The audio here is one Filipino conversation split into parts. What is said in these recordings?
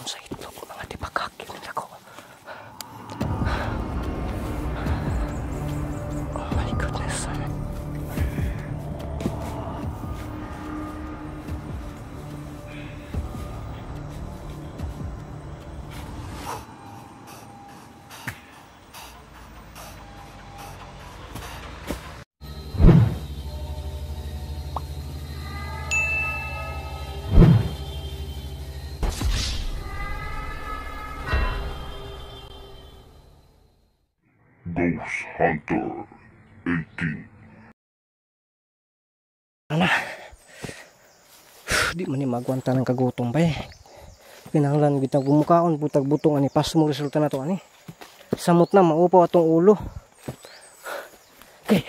sa itlog mga tipakakit ako. Oh my goodness. Ghost Hunter 18. Ana. Di man ni magwanta ng kagutom ba eh. Pinanglan bitang gumukaon putag butong ani pas mo resulta na to ani. Samot na maupaw atong ulo. Okay.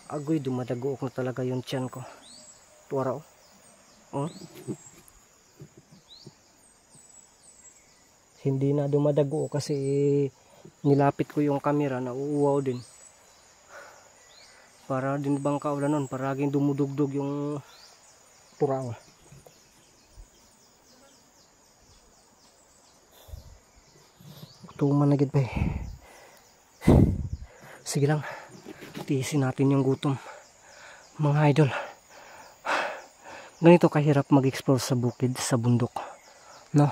Agoy dumadago na talaga yung tiyan ko. Tuwara oh. Oh. Hindi na dumadago kasi nilapit ko yung camera na uuwaw din. Para din bang kaulan nun, paraging dumudugdog yung turaw. Tuman na gid pa eh. Sige lang, tiisin natin yung gutom. Mga idol, ganito kahirap mag-explore sa bukid, sa bundok. No?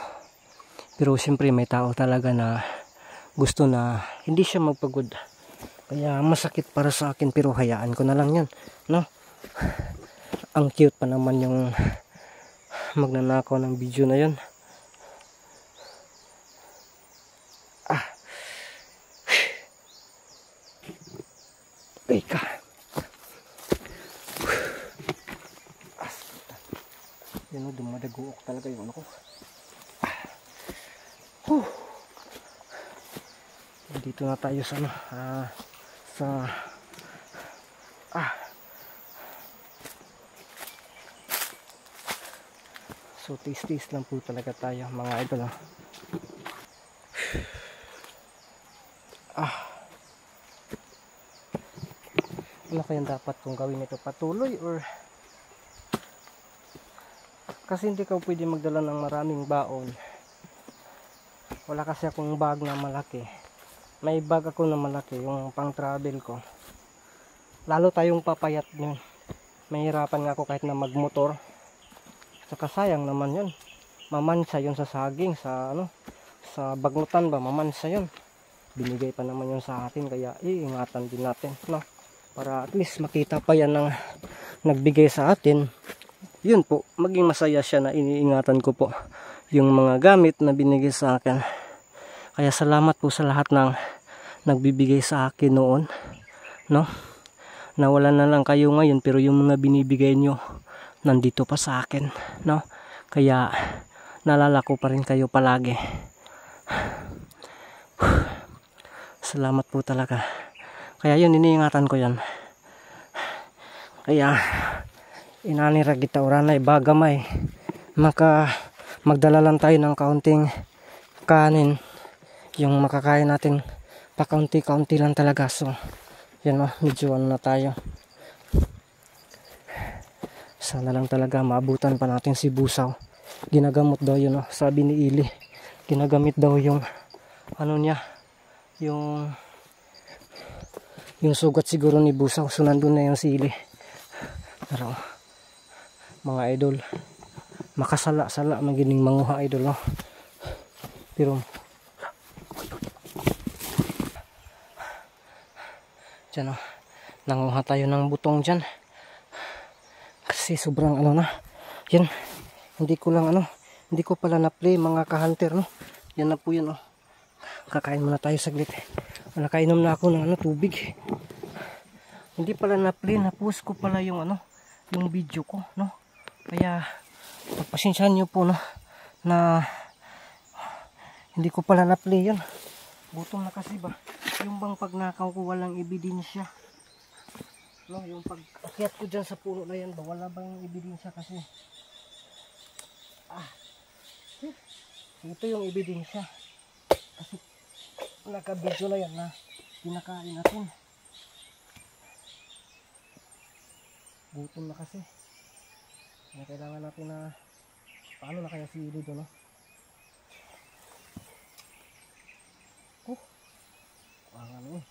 Pero siyempre may tao talaga na gusto na hindi siya magpagod. Kaya masakit para sa akin pero hayaan ko na lang yan. No? Ang cute pa naman yung magnanakaw ng video na yun. Ah. Ika. Yan o, dumadaguok talaga yung ano ko. Dito na tayo sa ano, so taste lang po talaga tayo mga idol. Ano kayang dapat kung gawin ito, patuloy or kasi hindi ka pwede magdala ng maraming baon. Wala kasi akong bag na malaki. May bag ako na malaki, yung pang travel ko. Lalo tayong papayat nun. Mahirapan nga ako kahit na magmotor. Saka sayang naman yun. Mamansa yun sa saging, sa ano, sa bagnutan ba, mamansa yun. Binigay pa naman yun sa atin, kaya iingatan din natin, no? Para at least makita pa yan ng nagbigay sa atin. Yun po, maging masaya siya na iniingatan ko po yung mga gamit na binigay sa akin. Kaya salamat po sa lahat ng nagbibigay sa akin noon, no? Nawala na lang kayo ngayon pero yung mga binibigay nyo nandito pa sa akin, no? Kaya naalala ko pa rin kayo palagi. Salamat po talaga. Kaya yun, iniingatan ko yan. Kaya inanira kita oranay bagamay magdala lang tayo ng kaunting kanin, yung makakain natin pa kaunti-kaunti lang talaga. So yan o, medyo ano na tayo. Sana lang talaga maabutan pa natin si Busaw. Ginagamot daw yun o, sabi ni Ili. Ginagamit daw yung ano niya, yung sugat siguro ni Busaw. So nandun na yung si Ili. Pero mga idol, makasala-sala magining manguha idol, no? Pero dyan o, nanguha tayo ng butong dyan kasi sobrang ano na yan. Hindi ko pala na-play mga ka-hunter, no? Yan na po yun, no? Kakain muna tayo saglit. Nakainom na ako ng tubig. Hindi pala na-play, na-post ko pala yung yung video ko, no? Kaya pagpasensyahan nyo po, no, na hindi ko pala na-play yun. Gutom na kasi ba, yung bang pagnakaw ko walang ebidensya, no? Yung pag-akyat ko dyan sa puno na yan ba, wala bang ebidensya kasi ito yung ebidensya kasi naka-video na yan na pinakain natin. Gutom na kasi. Kaya kailangan natin na Paano na kaya si Lido, no? Oh, ang ano eh.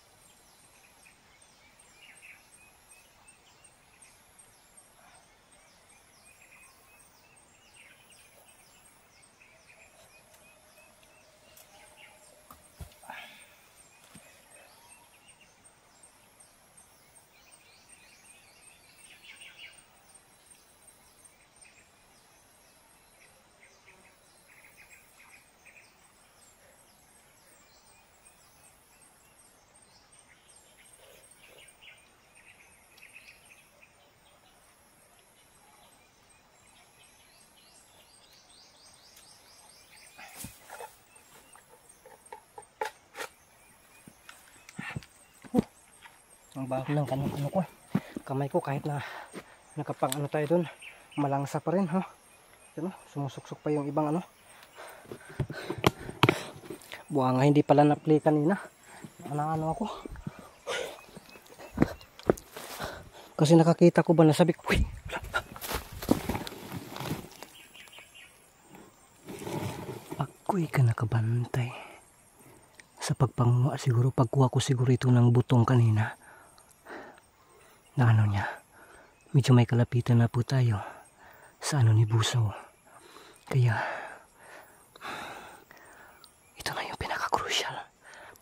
Ang baho ng ano ko, kamay ko kahit na nakapang ano tayo dun, malangsa pa rin ha. Yun, sumusuksok pa yung ibang ano. Buha nga hindi pala na-play kanina. Ano ako. Kasi nakakita ko ba na sabi ko, uy, ako'y ka nakabantay. Sa pagpanguha siguro, pagkuha ko siguro ito ng butong kanina. Na ano niya, medyo may kalapitan na po tayo sa ano ni Busaw. Kaya ito na yung pinaka-crucial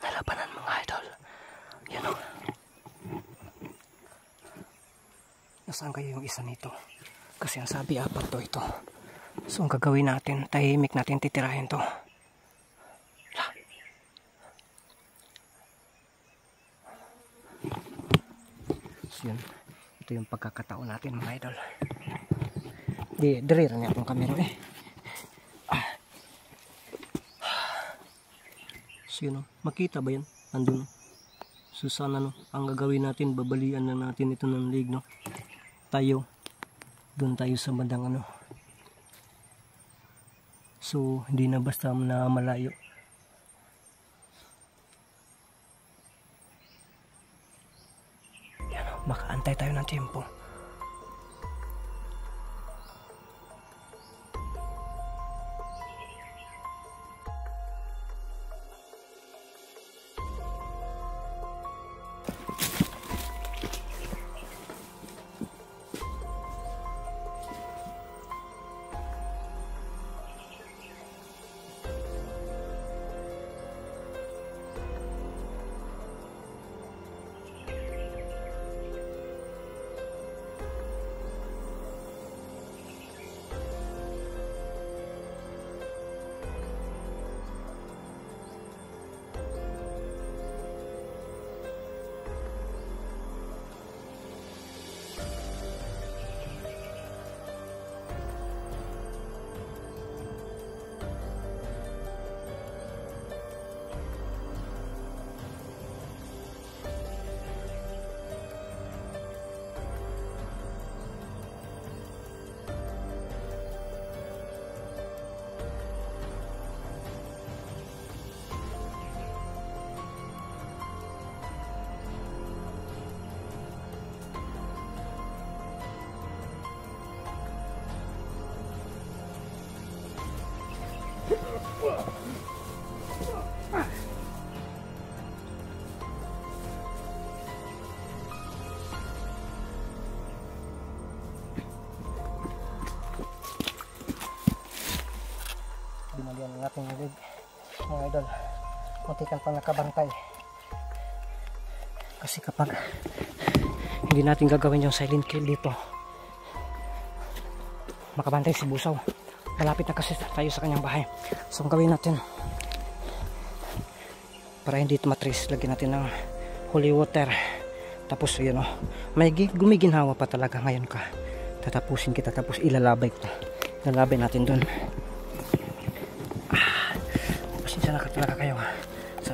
na labanan, mga idol. Yan o. Nasaan kayo yung isa nito? Kasi ang sabi, apat to ito. So ang gagawin natin, tahimik natin titirahin to. Yun. Ito yung pagkakataon natin, mga idol. Dire na akong camera eh. So yun, makita ba yan? Andun. So sana no, ang gagawin natin, babalian na natin ito ng leg, no? Tayo. Doon tayo sa bandang ano. So hindi na basta na malayo. Makaantay tayo ng tempo. Binalian ng ating leg, mga idol. Muntikan pang nakabantay. Kasi kapag hindi natin gagawin yung silent kill dito, makabantay si Busaw. Malapit na kasi tayo sa kanyang bahay. So ang gawin natin, para hindi ito matris, lagyan natin ng holy water. Tapos yun o, may gumiginhawa pa talaga ngayon ka. Tatapusin kita, tapos ilalabay ko. Ilalabay natin dun. Pasensya na talaga kayo ha. So,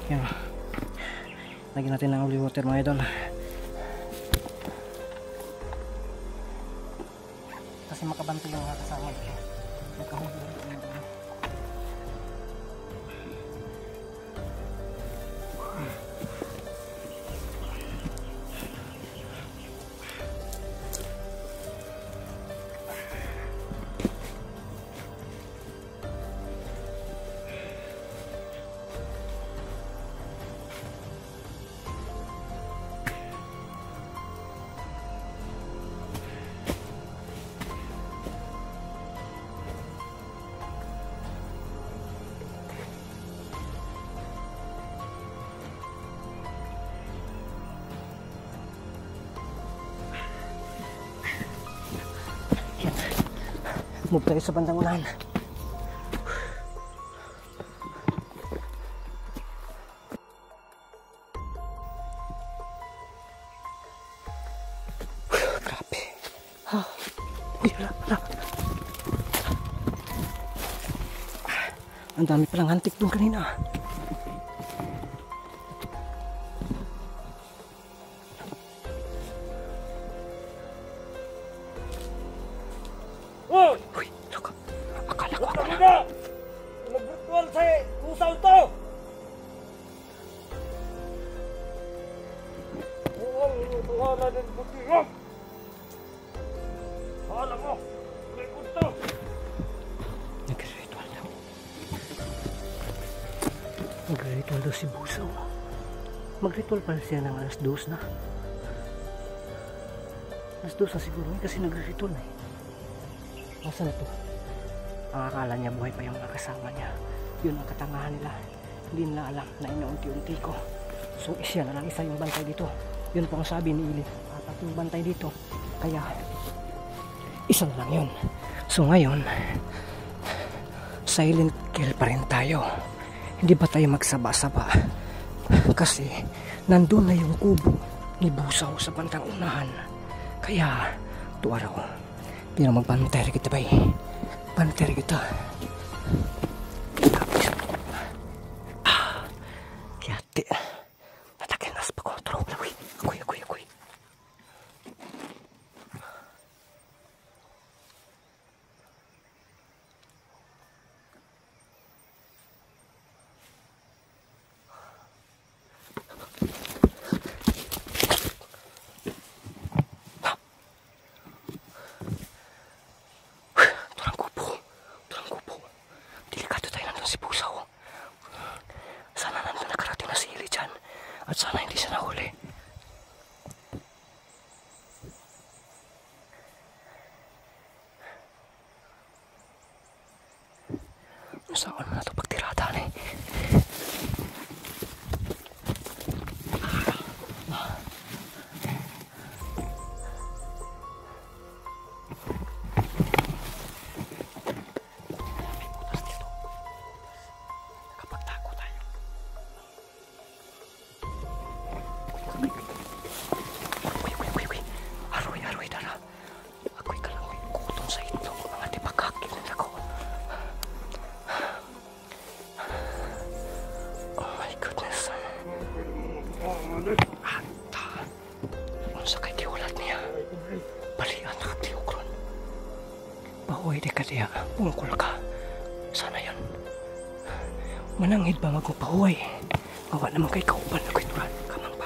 yun o, lagyan natin ng holy water, mga idol. Kasi makabantay yung mga kasama dito. Nakahuli dito. Move tayo sa bandang unahan. Grabe. Uy, wala. Ang dami palang antik doon kanina. Uy, loko. Akala ko. Nag-virtual sa pusaw to! Tuhala din buti mo! Hala mo! Likod to! Nag-ritual daw. Nag-ritual daw si Busaw. Mag-ritual pala siya ng alas 2 na. Alas 2 na siguro kasi nag-ritual na eh. Masa na to? Ang akala niya buhay pa yung mga kasama niya. Yun ang katangahan nila. Hindi nila alam na inaunti-unti ko. So siya na lang isa yung bantay dito. Yun po ang sabi ni Ili. Apat yung bantay dito. Kaya isa na lang yun. So ngayon silent kill pa rin tayo. Hindi ba tayo magsaba-saba? Kasi nandun na yung kubo ni Busaw sa bandang unahan. Kaya tuwaraw. Pero magbanter kita ba eh. Banter kita. Kiyate. Natakin nas pa kontrol. Akoy. At sana hindi siya nahuli. Saan mo na ito pagtiratan eh. May butas dito. Nakapagtago tayo. Aroy dara. Ako'y kalangoy kutong sa itlog. Mga tipakakil nila ko. Oh my goodness. Ata. Unsa kay giulat niya. Balian na katliyokron. Bahoy di ka diya. Pungkol ka. Sana yan. Manangid ba magpahuay? Mawa naman kay kauban na ko'y turan. Kamang pa.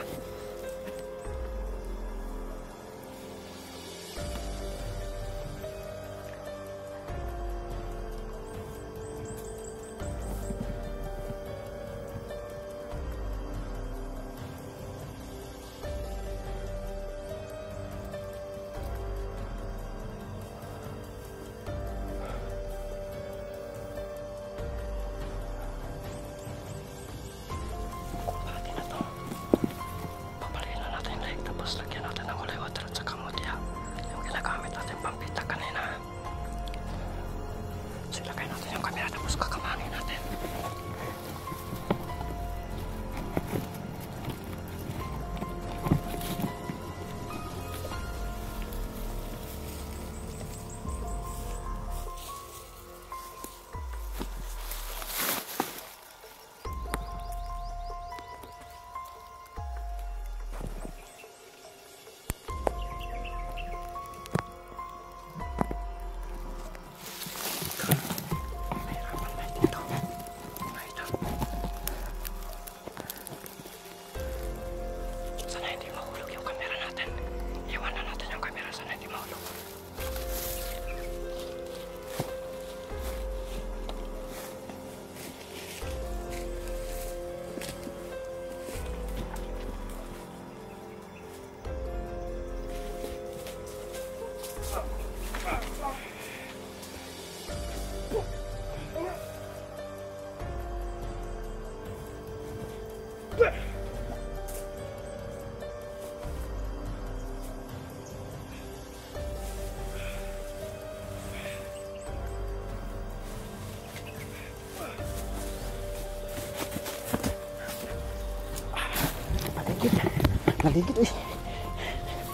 Naligid, uy.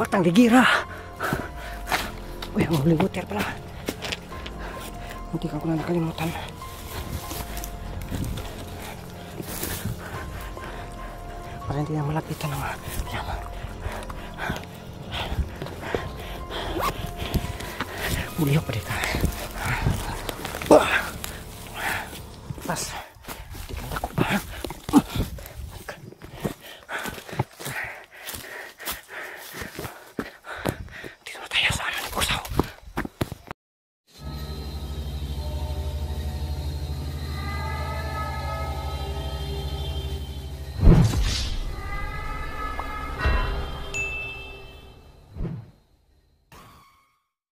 Batang ligira. Uy, ang huling water pala. Hindi ka ko na nakalimutan. Para hindi na malapitan ng mga yaman. Buliho pa dito.